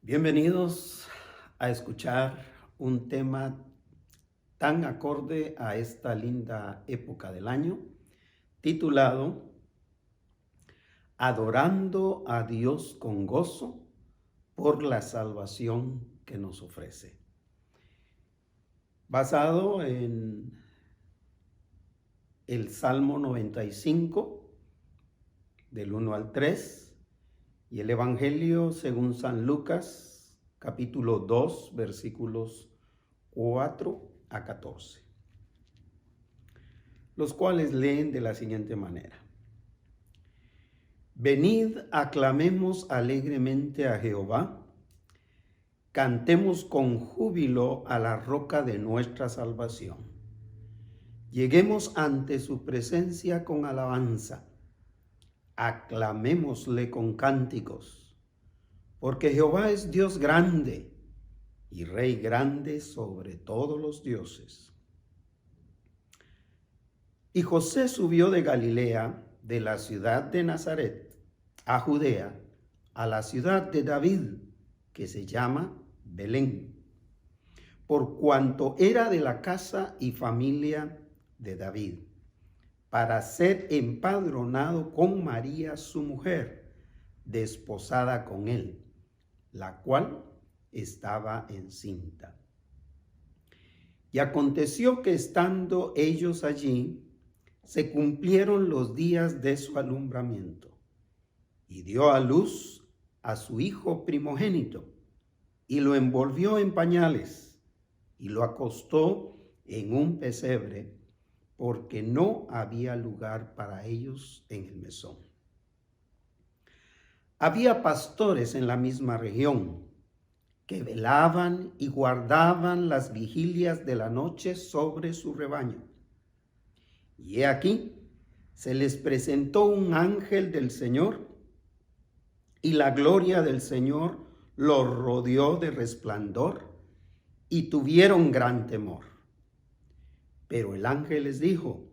Bienvenidos a escuchar un tema tan acorde a esta linda época del año, titulado Adorando a Dios con gozo por la salvación que nos ofrece. Basado en el Salmo 95, del 1 al 3, y el Evangelio según San Lucas, capítulo 2, versículos 4 a 14, los cuales leen de la siguiente manera. Venid, aclamemos alegremente a Jehová, cantemos con júbilo a la roca de nuestra salvación. Lleguemos ante su presencia con alabanza, aclamémosle con cánticos, porque Jehová es Dios grande y Rey grande sobre todos los dioses. Y José subió de Galilea, de la ciudad de Nazaret, a Judea, a la ciudad de David, que se llama Belén, por cuanto era de la casa y familia de David, para ser empadronado con María su mujer, desposada con él, la cual estaba encinta. Y aconteció que estando ellos allí, se cumplieron los días de su alumbramiento, y dio a luz a su hijo primogénito, y lo envolvió en pañales, y lo acostó en un pesebre, porque no había lugar para ellos en el mesón. Había pastores en la misma región que velaban y guardaban las vigilias de la noche sobre su rebaño. Y he aquí, se les presentó un ángel del Señor, y la gloria del Señor los rodeó de resplandor, y tuvieron gran temor. Pero el ángel les dijo: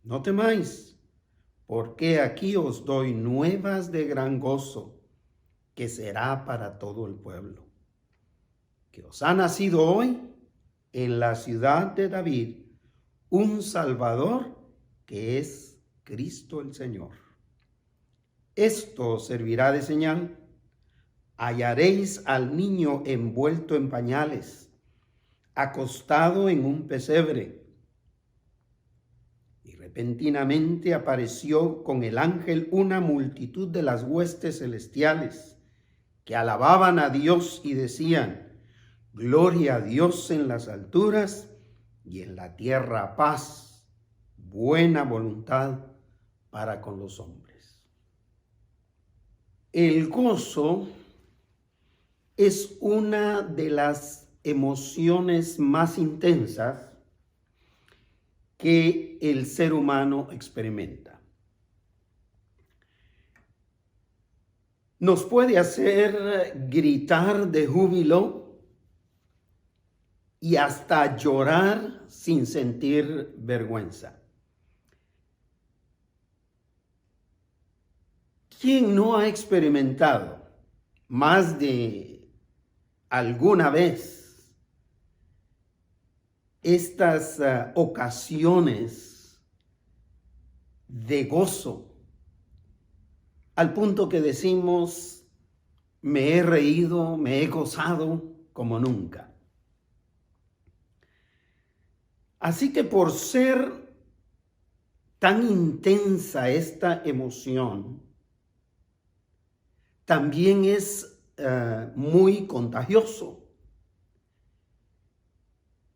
no temáis, porque aquí os doy nuevas de gran gozo, que será para todo el pueblo. Que os ha nacido hoy en la ciudad de David un Salvador, que es Cristo el Señor. Esto servirá de señal: hallaréis al niño envuelto en pañales, acostado en un pesebre. Y repentinamente apareció con el ángel una multitud de las huestes celestiales, que alababan a Dios y decían: Gloria a Dios en las alturas, y en la tierra paz, buena voluntad para con los hombres. El gozo es una de las emociones más intensas que el ser humano experimenta. Nos puede hacer gritar de júbilo y hasta llorar sin sentir vergüenza. ¿Quién no ha experimentado más de alguna vez estas ocasiones de gozo, al punto que decimos: me he reído, me he gozado como nunca? Así que por ser tan intensa esta emoción, también es muy contagioso.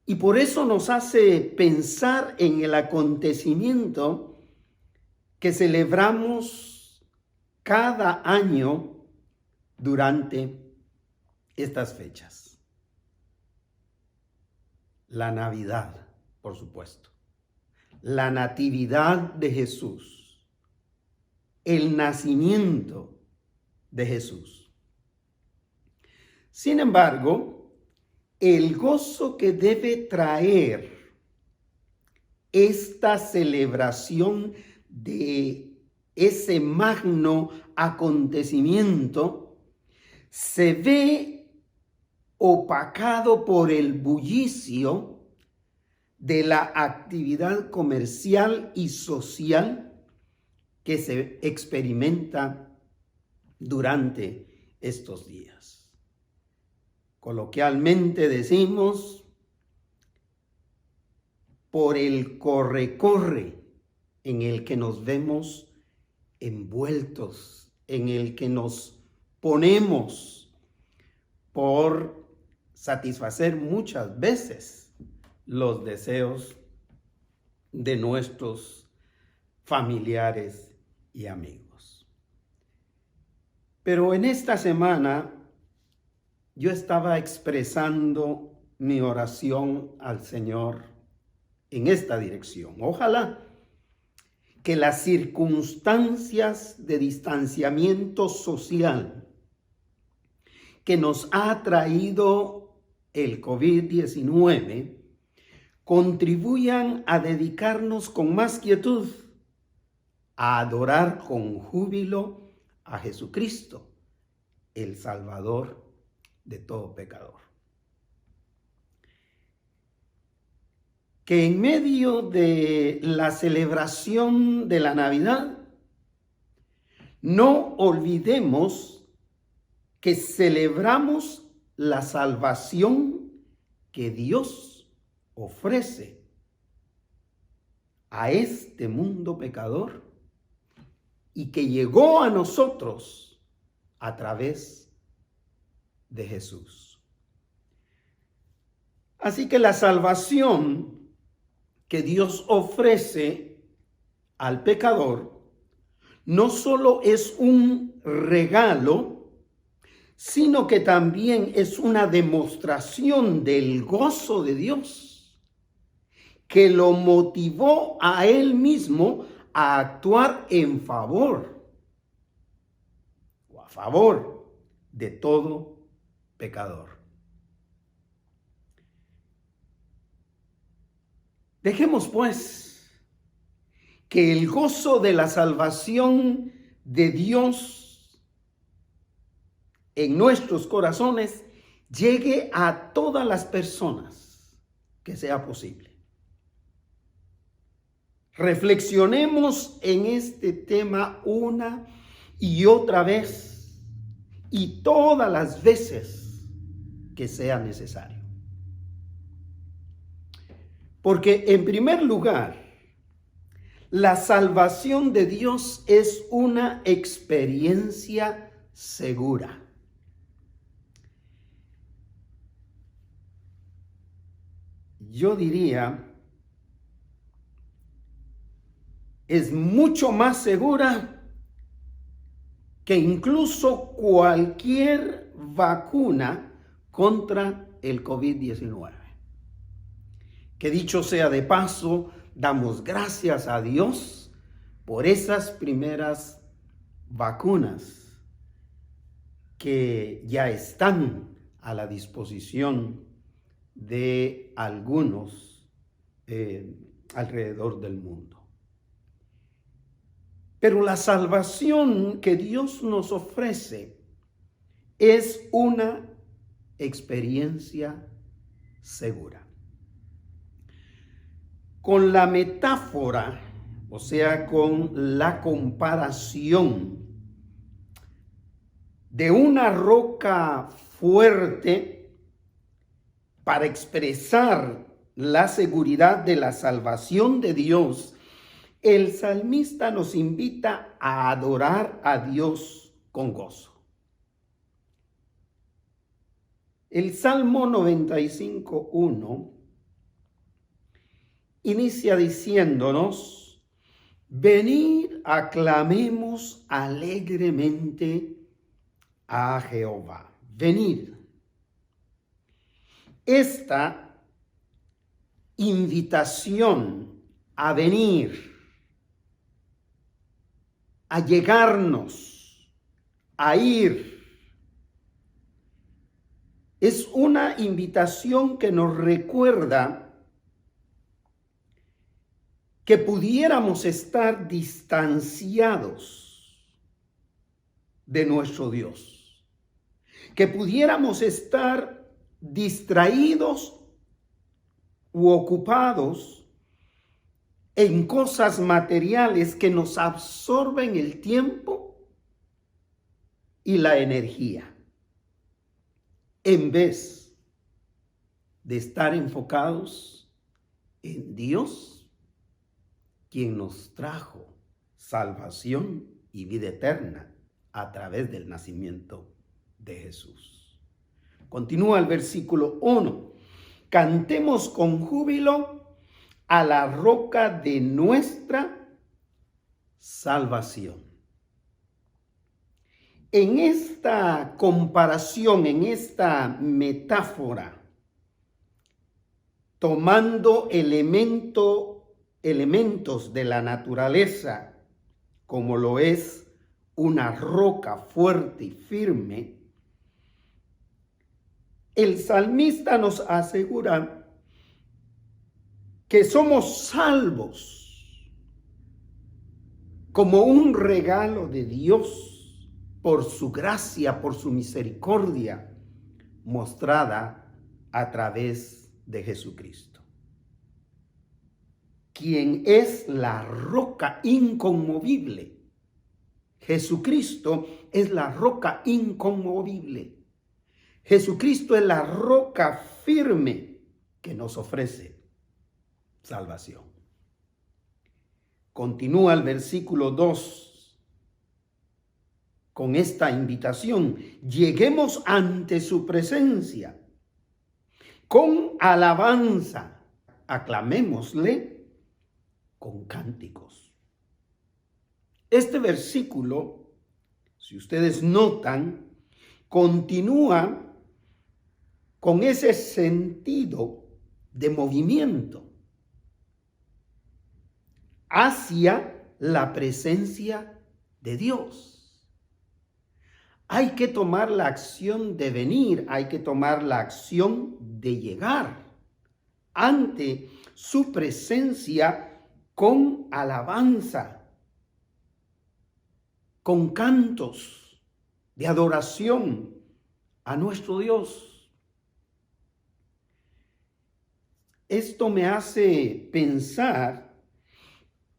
Y por eso nos hace pensar en el acontecimiento que celebramos cada año durante estas fechas. La Navidad, por supuesto. La Natividad de Jesús. El nacimiento de Jesús. Sin embargo, el gozo que debe traer esta celebración de ese magno acontecimiento se ve opacado por el bullicio de la actividad comercial y social que se experimenta durante estos días. Coloquialmente decimos, por el corre-corre en el que nos vemos envueltos, en el que nos ponemos por satisfacer muchas veces los deseos de nuestros familiares y amigos. Pero en esta semana yo estaba expresando mi oración al Señor en esta dirección. Ojalá que las circunstancias de distanciamiento social que nos ha traído el COVID-19 contribuyan a dedicarnos con más quietud a adorar con júbilo a Jesucristo, el Salvador de todo pecador. Que en medio de la celebración de la Navidad no olvidemos que celebramos la salvación que Dios ofrece a este mundo pecador y que llegó a nosotros a través de Jesús. Así que la salvación que Dios ofrece al pecador no solo es un regalo, sino que también es una demostración del gozo de Dios que lo motivó a él mismo a actuar en favor o a favor de todo pecador. Dejemos pues que el gozo de la salvación de Dios en nuestros corazones llegue a todas las personas que sea posible. Reflexionemos en este tema una y otra vez y todas las veces que sea necesario. Porque en primer lugar, la salvación de Dios es una experiencia segura. Yo diría, es mucho más segura que incluso cualquier vacuna contra el COVID-19. Que dicho sea de paso, damos gracias a Dios por esas primeras vacunas que ya están a la disposición de algunos alrededor del mundo. Pero la salvación que Dios nos ofrece es una experiencia segura. Con la metáfora, o sea, con la comparación de una roca fuerte para expresar la seguridad de la salvación de Dios, el salmista nos invita a adorar a Dios con gozo. El Salmo 95:1 inicia diciéndonos: venid, aclamemos alegremente a Jehová. Venid. Esta invitación a venir, a llegarnos, a ir, es una invitación que nos recuerda que pudiéramos estar distanciados de nuestro Dios, que pudiéramos estar distraídos u ocupados en cosas materiales que nos absorben el tiempo y la energía, en vez de estar enfocados en Dios, quien nos trajo salvación y vida eterna a través del nacimiento de Jesús. Continúa el versículo 1. Cantemos con júbilo a la roca de nuestra salvación. En esta comparación, en esta metáfora, tomando elementos de la naturaleza, como lo es una roca fuerte y firme, el salmista nos asegura que somos salvos como un regalo de Dios por su gracia, por su misericordia mostrada a través de Jesucristo, quien es la roca inconmovible. Jesucristo es la roca inconmovible. Jesucristo es la roca firme que nos ofrece salvación. Continúa el versículo 2 con esta invitación: lleguemos ante su presencia con alabanza, aclamémosle con cánticos. Este versículo, si ustedes notan, continúa con ese sentido de movimiento hacia la presencia de Dios. Hay que tomar la acción de venir, hay que tomar la acción de llegar ante su presencia con alabanza, con cantos de adoración a nuestro Dios. Esto me hace pensar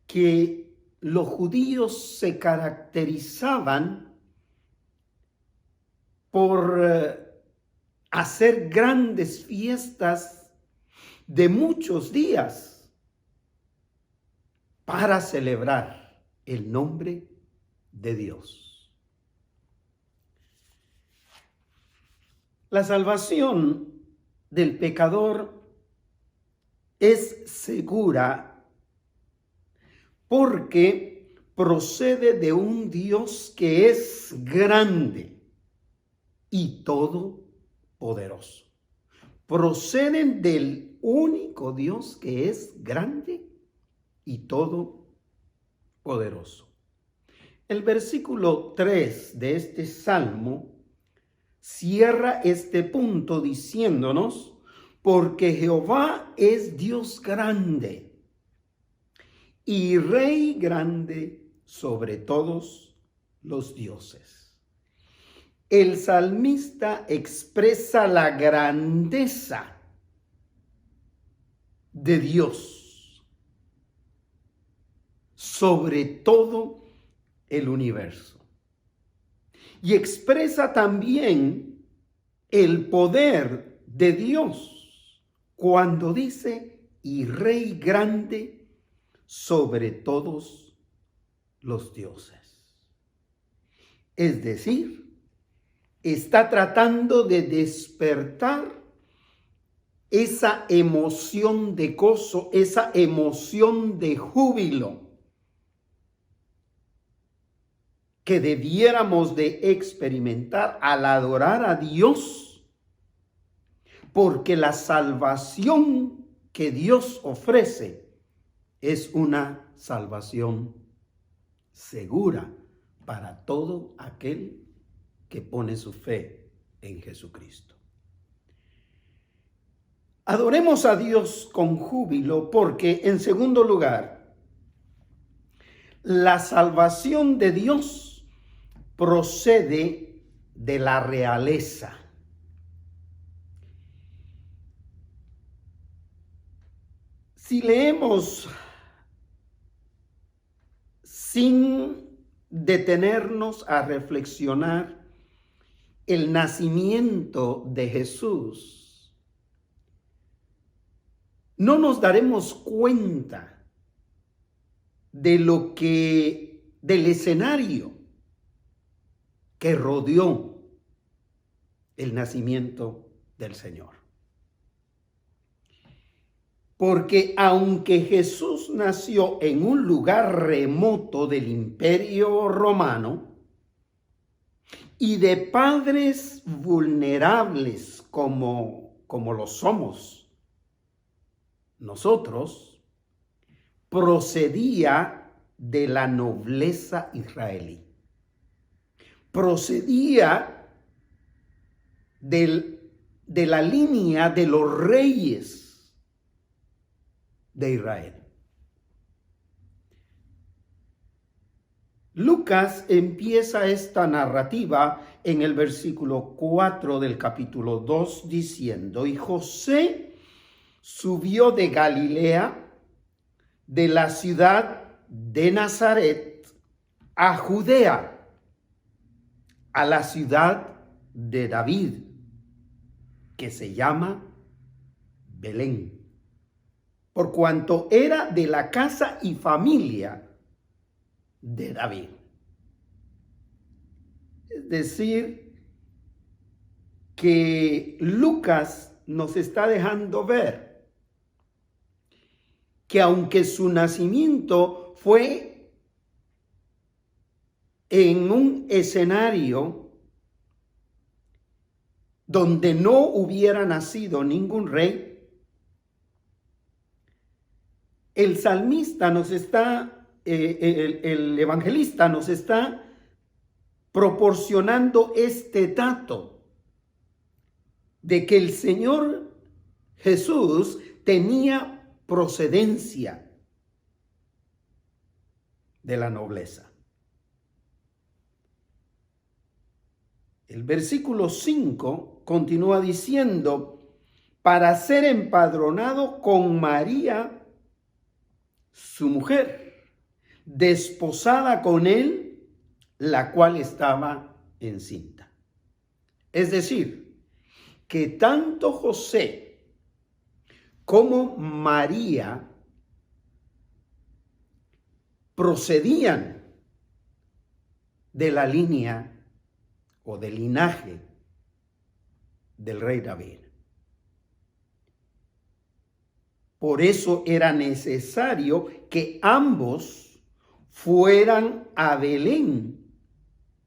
que los judíos se caracterizaban por hacer grandes fiestas de muchos días para celebrar el nombre de Dios. La salvación del pecador es segura porque procede de un Dios que es grande y todopoderoso. Proceden del único Dios que es grande y todopoderoso. El versículo 3 de este salmo cierra este punto diciéndonos: porque Jehová es Dios grande y Rey grande sobre todos los dioses. El salmista expresa la grandeza de Dios sobre todo el universo. Y expresa también el poder de Dios cuando dice: y Rey grande sobre todos los dioses. Es decir, está tratando de despertar esa emoción de gozo, esa emoción de júbilo que debiéramos de experimentar al adorar a Dios, porque la salvación que Dios ofrece es una salvación segura para todo aquel que pone su fe en Jesucristo. Adoremos a Dios con júbilo porque, en segundo lugar, la salvación de Dios procede de la realeza. Si leemos sin detenernos a reflexionar el nacimiento de Jesús, no nos daremos cuenta del escenario que rodeó el nacimiento del Señor. Porque aunque Jesús nació en un lugar remoto del Imperio Romano y de padres vulnerables como lo somos nosotros, procedía de la nobleza israelí. Procedía de la línea de los reyes de Israel. Lucas empieza esta narrativa en el versículo 4 del capítulo 2 diciendo: y José subió de Galilea, de la ciudad de Nazaret, a Judea, a la ciudad de David, que se llama Belén, por cuanto era de la casa y familia de David. Es decir, que Lucas nos está dejando ver que aunque su nacimiento fue en un escenario donde no hubiera nacido ningún rey, el salmista nos está, el evangelista nos está proporcionando este dato de que el Señor Jesús tenía procedencia de la nobleza. El versículo 5 continúa diciendo: para ser empadronado con María, su mujer, desposada con él, la cual estaba encinta. Es decir, que tanto José como María procedían de la línea o del linaje del rey David. Por eso era necesario que ambos fueran a Belén,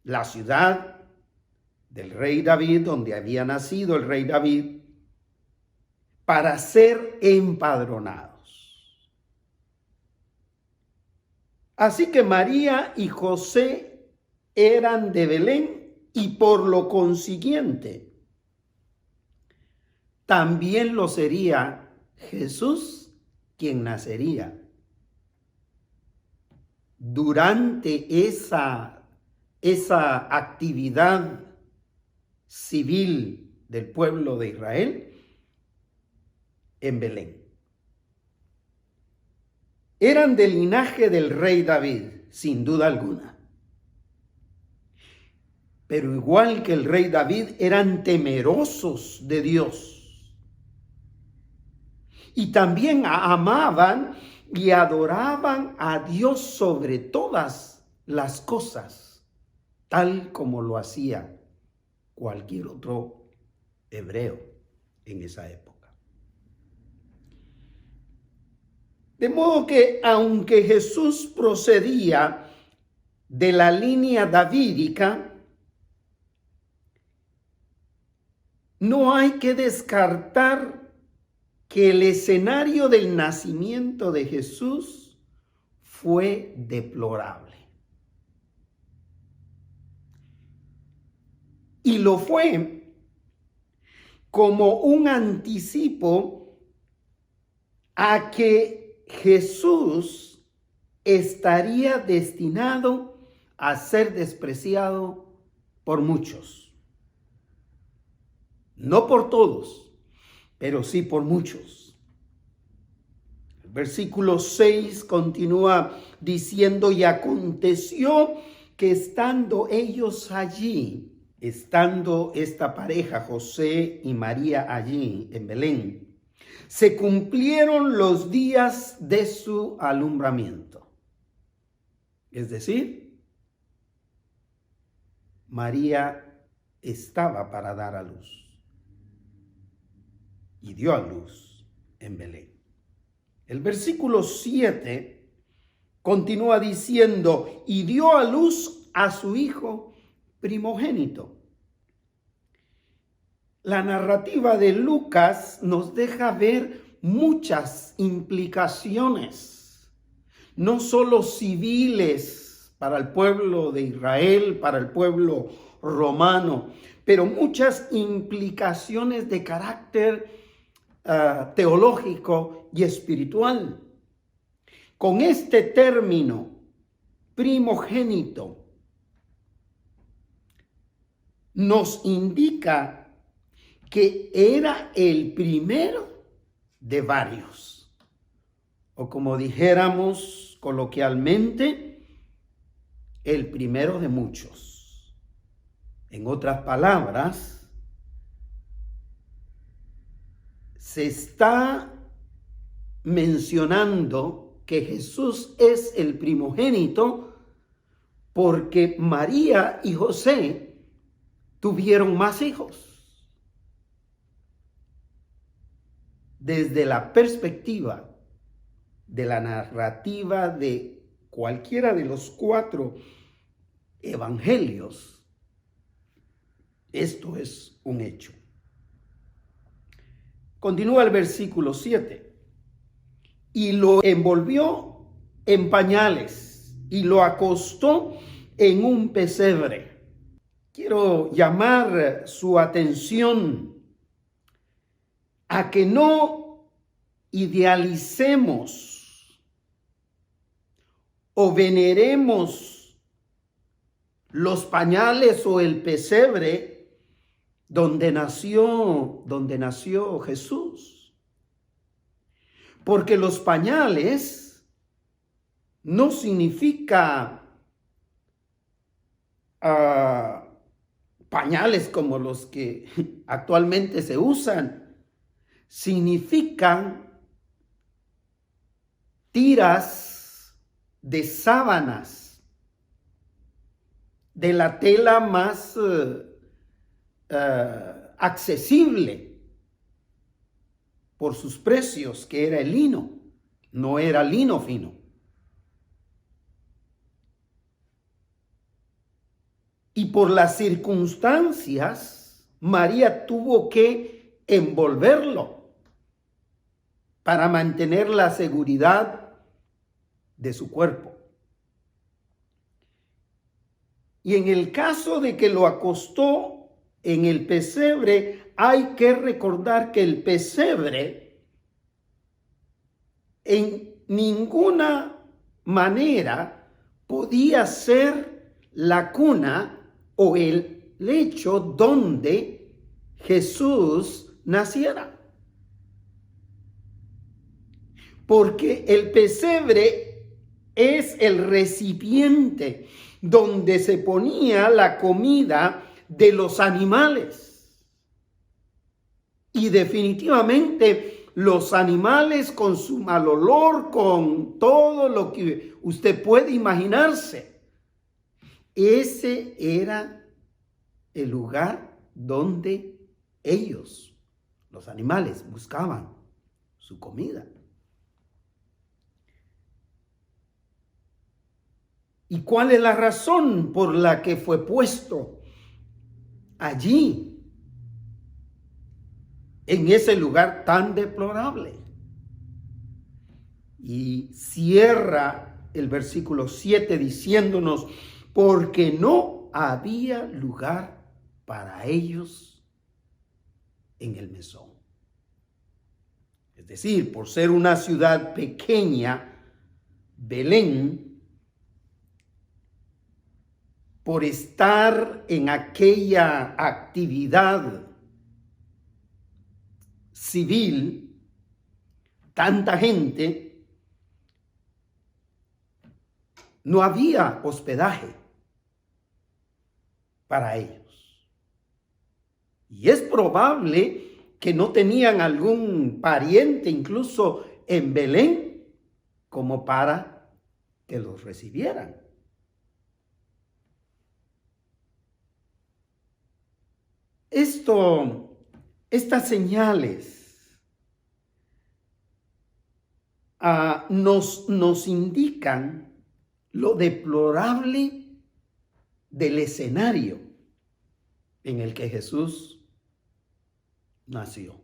la ciudad del rey David, donde había nacido el rey David, para ser empadronados. Así que María y José eran de Belén y por lo consiguiente también lo sería Jesús, quien nacería durante esa actividad civil del pueblo de Israel en Belén. Eran del linaje del rey David, sin duda alguna. Pero igual que el rey David, eran temerosos de Dios. Y también amaban y adoraban a Dios sobre todas las cosas, tal como lo hacía cualquier otro hebreo en esa época. De modo que aunque Jesús procedía de la línea davídica, no hay que descartar que el escenario del nacimiento de Jesús fue deplorable. Y lo fue como un anticipo a que Jesús estaría destinado a ser despreciado por muchos. No por todos, pero sí por muchos. Versículo 6 continúa diciendo, y aconteció que estando ellos allí, estando esta pareja, José y María allí en Belén, se cumplieron los días de su alumbramiento. Es decir, María estaba para dar a luz y dio a luz en Belén. El versículo 7 continúa diciendo, y dio a luz a su hijo primogénito. La narrativa de Lucas nos deja ver muchas implicaciones, no solo civiles para el pueblo de Israel, para el pueblo romano, pero muchas implicaciones de carácter teológico y espiritual. Con este término, primogénito, nos indica que era el primero de varios, o como dijéramos coloquialmente, el primero de muchos. En otras palabras, se está mencionando que Jesús es el primogénito porque María y José tuvieron más hijos. Desde la perspectiva de la narrativa de cualquiera de los 4 evangelios, esto es un hecho. Continúa el versículo 7. Y lo envolvió en pañales y lo acostó en un pesebre. Quiero llamar su atención a que no idealicemos o veneremos los pañales o el pesebre donde nació Jesús. Porque los pañales no significa pañales como los que actualmente se usan. Significan tiras de sábanas de la tela más accesible por sus precios, que era el lino, no era lino fino. Y por las circunstancias, María tuvo que envolverlo para mantener la seguridad de su cuerpo. Y en el caso de que lo acostó en el pesebre, hay que recordar que el pesebre en ninguna manera podía ser la cuna o el lecho donde Jesús naciera. Porque el pesebre es el recipiente donde se ponía la comida de los animales. Y definitivamente los animales con su mal olor, con todo lo que usted puede imaginarse, ese era el lugar donde ellos, los animales, buscaban su comida. ¿Y cuál es la razón por la que fue puesto allí, en ese lugar tan deplorable? Y cierra el versículo 7 diciéndonos, porque no había lugar para ellos en el mesón. Es decir, por ser una ciudad pequeña, Belén, por estar en aquella actividad civil, tanta gente, No había hospedaje para ellos. Y es probable que no tenían algún pariente, incluso en Belén, como para que los recibieran. Estas señales nos indican lo deplorable del escenario en el que Jesús nació.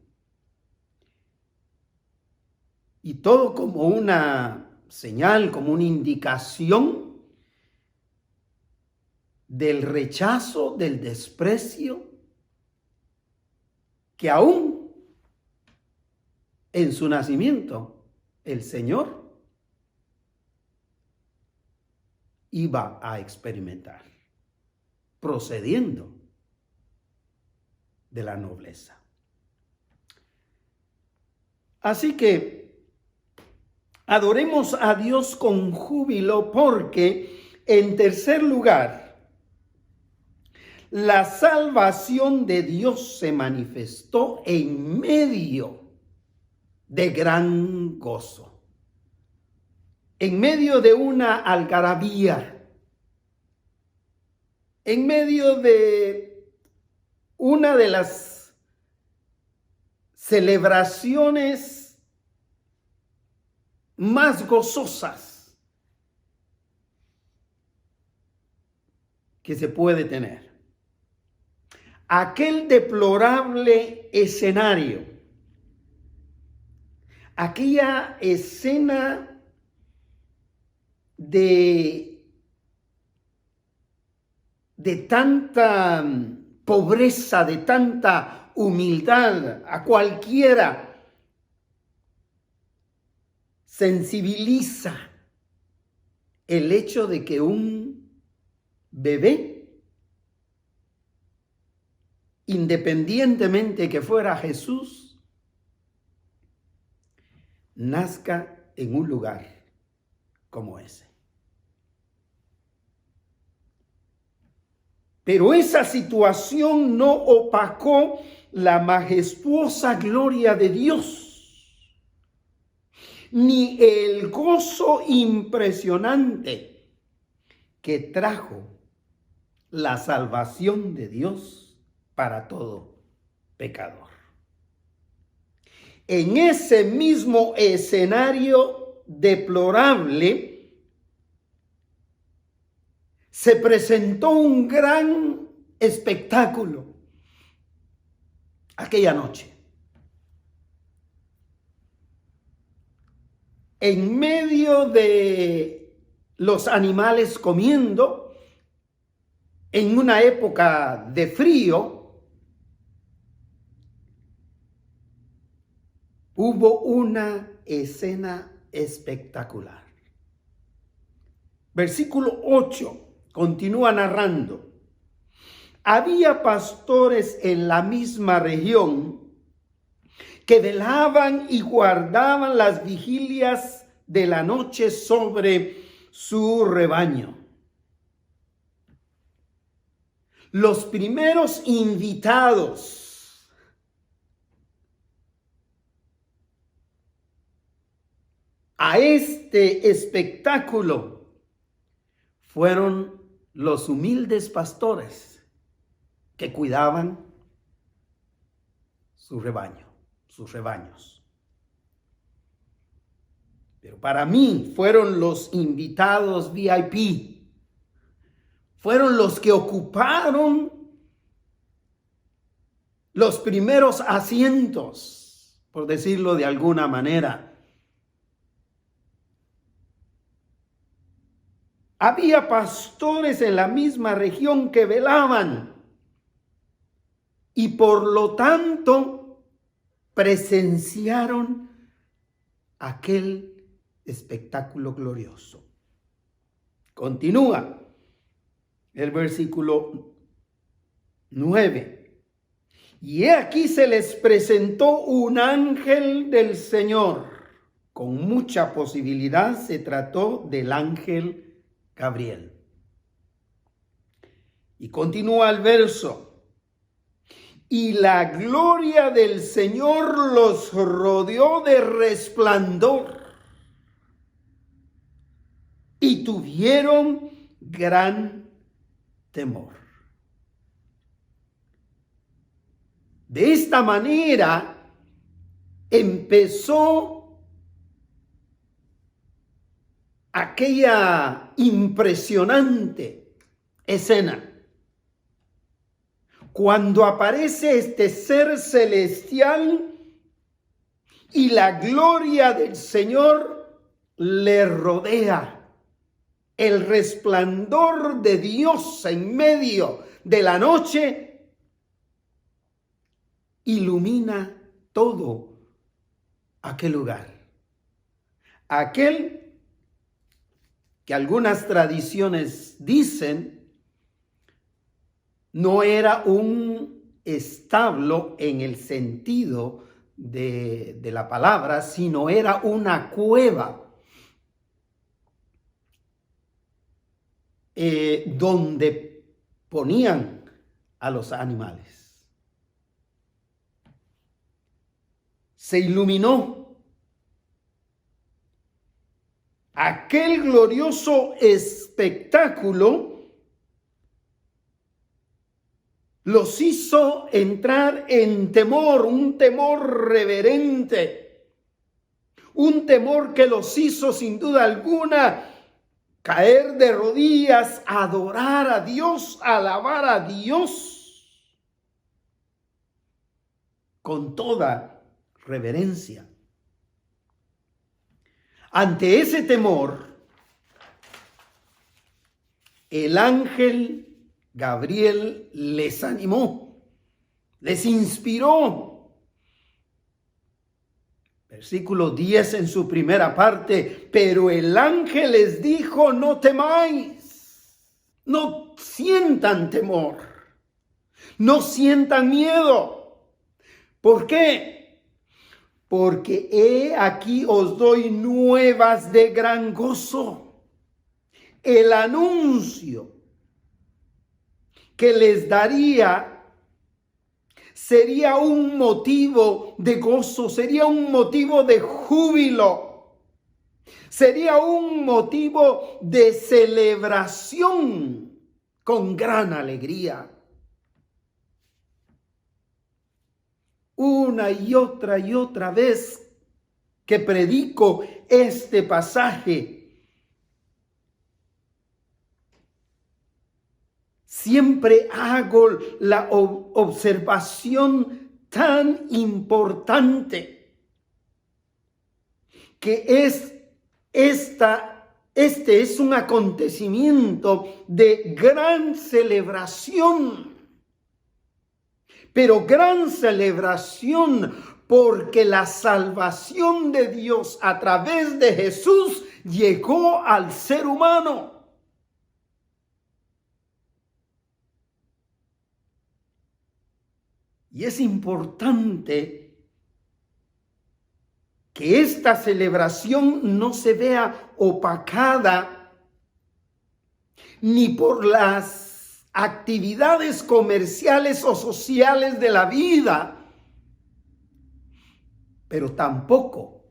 Y todo como una señal, como una indicación del rechazo, del desprecio, que aún en su nacimiento el Señor iba a experimentar, procediendo de la nobleza. Así que adoremos a Dios con júbilo, porque en tercer lugar, la salvación de Dios se manifestó en medio de gran gozo, en medio de una algarabía, en medio de una de las celebraciones más gozosas que se puede tener. Aquel deplorable escenario, aquella escena de tanta pobreza, de tanta humildad, a cualquiera sensibiliza el hecho de que un bebé, independientemente que fuera Jesús, nazca en un lugar como ese. Pero esa situación no opacó la majestuosa gloria de Dios, ni el gozo impresionante que trajo la salvación de Dios para todo pecador. En ese mismo escenario deplorable se presentó un gran espectáculo aquella noche. En medio de los animales comiendo, en una época de frío, hubo una escena espectacular. Versículo 8 continúa narrando. Había pastores en la misma región que velaban y guardaban las vigilias de la noche sobre su rebaño. Los primeros invitados a este espectáculo fueron los humildes pastores que cuidaban su rebaño, sus rebaños. Pero para mí fueron los invitados VIP, fueron los que ocuparon los primeros asientos, por decirlo de alguna manera. Había pastores en la misma región que velaban y por lo tanto presenciaron aquel espectáculo glorioso. Continúa el versículo 9. Y he aquí se les presentó un ángel del Señor. Con mucha posibilidad se trató del ángel Gabriel. Y continúa el verso. Y la gloria del Señor los rodeó de resplandor y tuvieron gran temor. De esta manera empezó aquella impresionante escena cuando aparece este ser celestial y la gloria del Señor le rodea. El resplandor de Dios en medio de la noche ilumina todo aquel lugar. Aquel que algunas tradiciones dicen no era un establo en el sentido de la palabra, sino era una cueva donde ponían a los animales. Se iluminó aquel glorioso espectáculo. Los hizo entrar en temor, un temor reverente, un temor que los hizo sin duda alguna caer de rodillas, adorar a Dios, alabar a Dios con toda reverencia. Ante ese temor, el ángel Gabriel les animó, les inspiró. Versículo 10 en su primera parte, pero el ángel les dijo, no temáis, no sientan temor, no sientan miedo. ¿Por qué? Porque he aquí os doy nuevas de gran gozo. El anuncio que les daría sería un motivo de gozo, sería un motivo de júbilo, sería un motivo de celebración con gran alegría. Una y otra vez que predico este pasaje, siempre hago la observación tan importante que este es un acontecimiento de gran celebración, pero gran celebración porque la salvación de Dios a través de Jesús llegó al ser humano. Y es importante que esta celebración no se vea opacada ni por las actividades comerciales o sociales de la vida, pero tampoco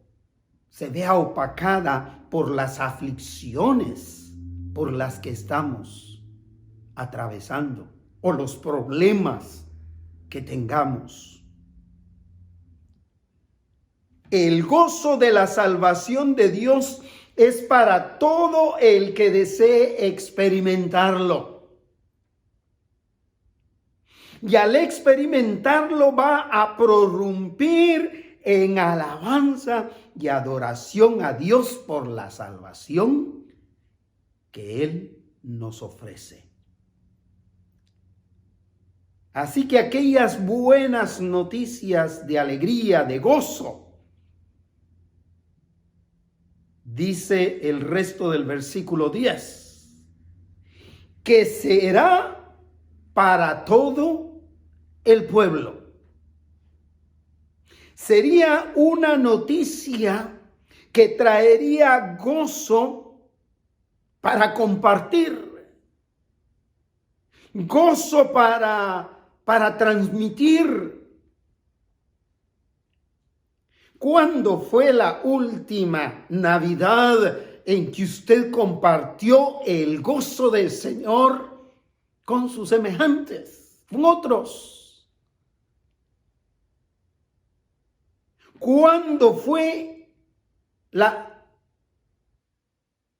se vea opacada por las aflicciones por las que estamos atravesando o los problemas que tengamos. El gozo de la salvación de Dios es para todo el que desee experimentarlo. Y al experimentarlo va a prorrumpir en alabanza y adoración a Dios por la salvación que Él nos ofrece. Así que aquellas buenas noticias de alegría, de gozo, dice el resto del versículo 10, que será para todo el pueblo. Sería una noticia que traería gozo para compartir, gozo para transmitir. ¿Cuándo fue la última Navidad en que usted compartió el gozo del Señor con sus semejantes, con otros? ¿Cuándo fue la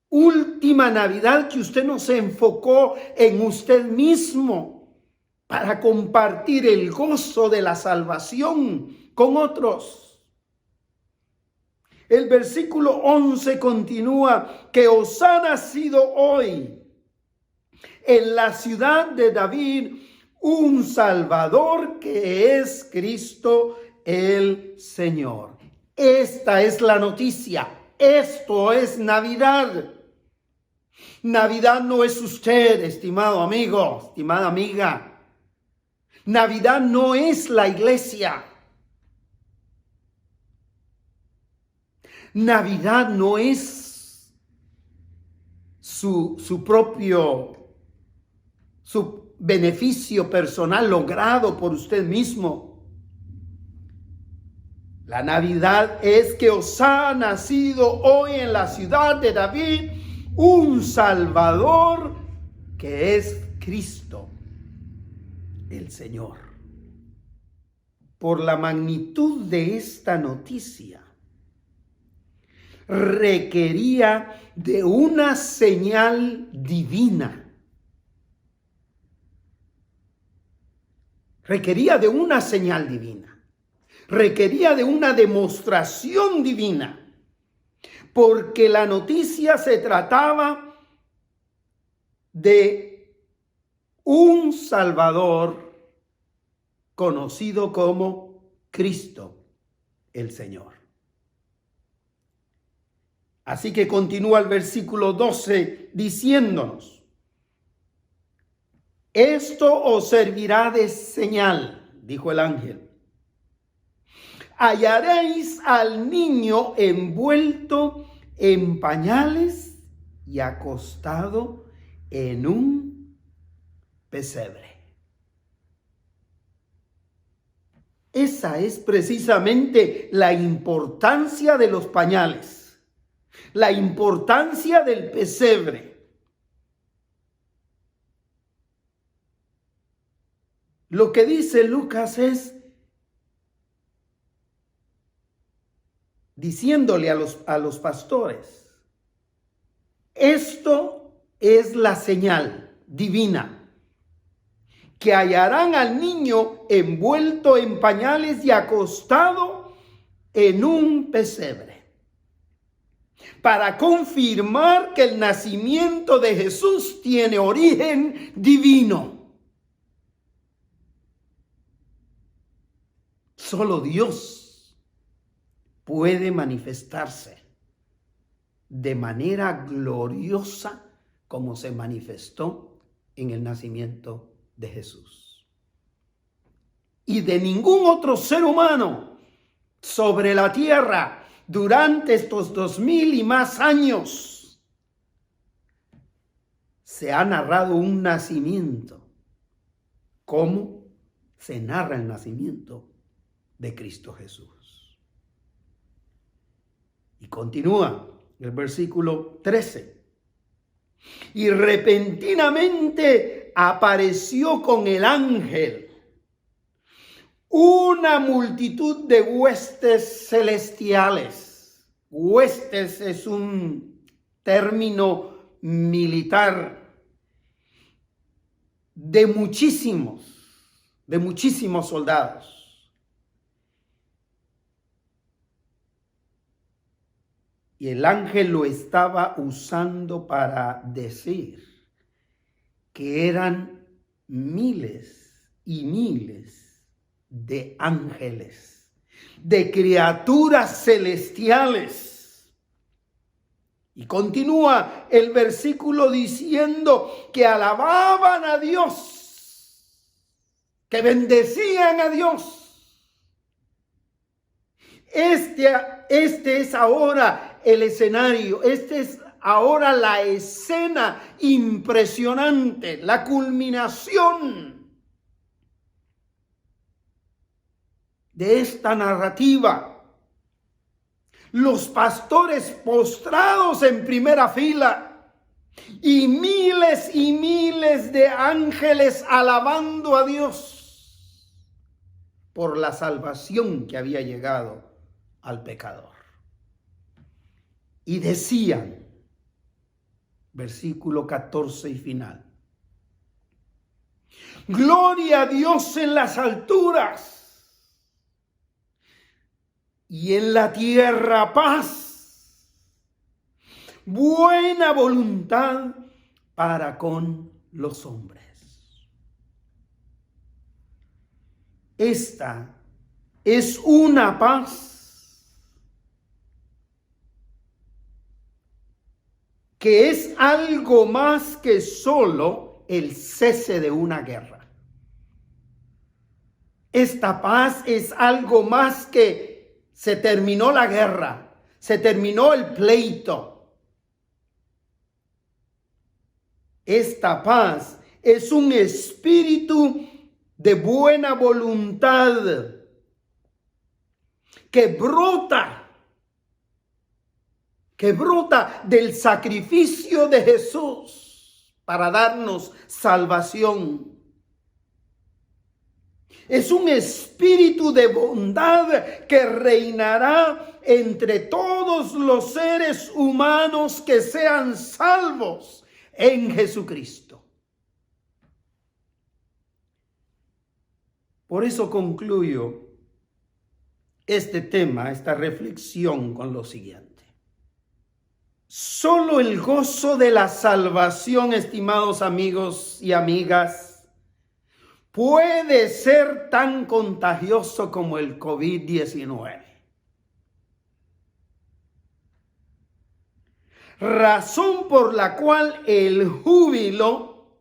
última Navidad que usted no se enfocó en usted mismo para compartir el gozo de la salvación con otros? El versículo 11 continúa: que os ha nacido hoy en la ciudad de David un Salvador, que es Cristo el Señor. Esta es la noticia. Esto es Navidad. Navidad no es usted, estimado amigo, estimada amiga. Navidad no es la iglesia. Navidad no es su beneficio personal logrado por usted mismo. La Navidad es que os ha nacido hoy en la ciudad de David un Salvador, que es Cristo el Señor. Por la magnitud de esta noticia, requería de una señal divina. Requería de una señal divina. Requería de una demostración divina. Porque la noticia se trataba de un Salvador conocido como Cristo el Señor. Así que continúa el versículo 12 diciéndonos: esto os servirá de señal, dijo el ángel. Hallaréis al niño envuelto en pañales y acostado en un pesebre. Esa es precisamente la importancia de los pañales. La importancia del pesebre. Lo que dice Lucas es diciéndole a los pastores: esto es la señal divina, que hallarán al niño envuelto en pañales y acostado en un pesebre, para confirmar que el nacimiento de Jesús tiene origen divino. Solo Dios puede manifestarse de manera gloriosa como se manifestó en el nacimiento de Jesús. Y de ningún otro ser humano sobre la tierra durante estos 2000 y más años se ha narrado un nacimiento como se narra el nacimiento de Cristo Jesús. Y continúa el versículo 13. Y repentinamente apareció con el ángel una multitud de huestes celestiales. Huestes es un término militar de muchísimos soldados. Y el ángel lo estaba usando para decir que eran miles y miles de ángeles, de criaturas celestiales. Y continúa el versículo diciendo que alababan a Dios, que bendecían a Dios. Este es ahora el escenario, este es ahora la escena impresionante, la culminación de esta narrativa. Los pastores postrados en primera fila y miles de ángeles alabando a Dios por la salvación que había llegado al pecador. Y decían, versículo 14 y final: gloria a Dios en las alturas y en la tierra paz, buena voluntad para con los hombres. Esta es una paz que es algo más que solo el cese de una guerra. Esta paz es algo más que se terminó la guerra, se terminó el pleito. Esta paz es un espíritu de buena voluntad que brota del sacrificio de Jesús para darnos salvación. Es un espíritu de bondad que reinará entre todos los seres humanos que sean salvos en Jesucristo. Por eso concluyo este tema, esta reflexión con lo siguiente. Solo el gozo de la salvación, estimados amigos y amigas, puede ser tan contagioso como el COVID-19. Razón por la cual el júbilo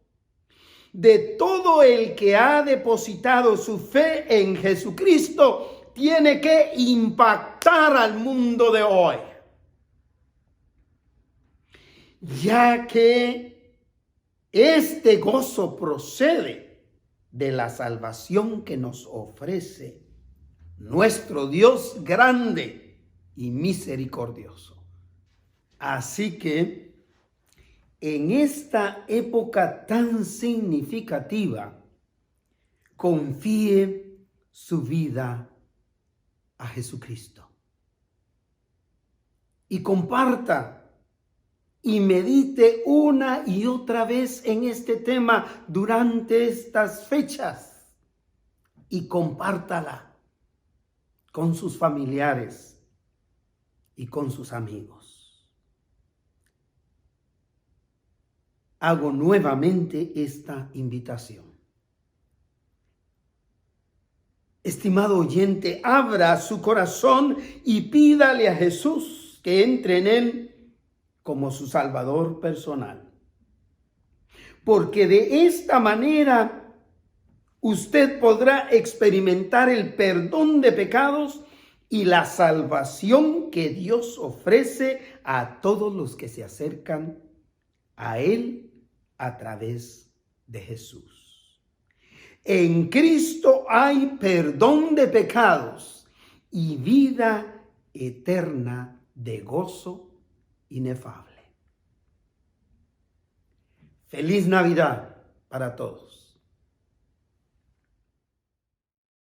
de todo el que ha depositado su fe en Jesucristo tiene que impactar al mundo de hoy, ya que este gozo procede de la salvación que nos ofrece nuestro Dios grande y misericordioso. Así que en esta época tan significativa, confíe su vida a Jesucristo y comparta y medite una y otra vez en este tema durante estas fechas y compártala con sus familiares y con sus amigos. Hago nuevamente esta invitación. Estimado oyente, abra su corazón y pídale a Jesús que entre en él como su Salvador personal. Porque de esta manera usted podrá experimentar el perdón de pecados y la salvación que Dios ofrece a todos los que se acercan a Él a través de Jesús. En Cristo hay perdón de pecados y vida eterna de gozo inefable. Feliz Navidad para todos.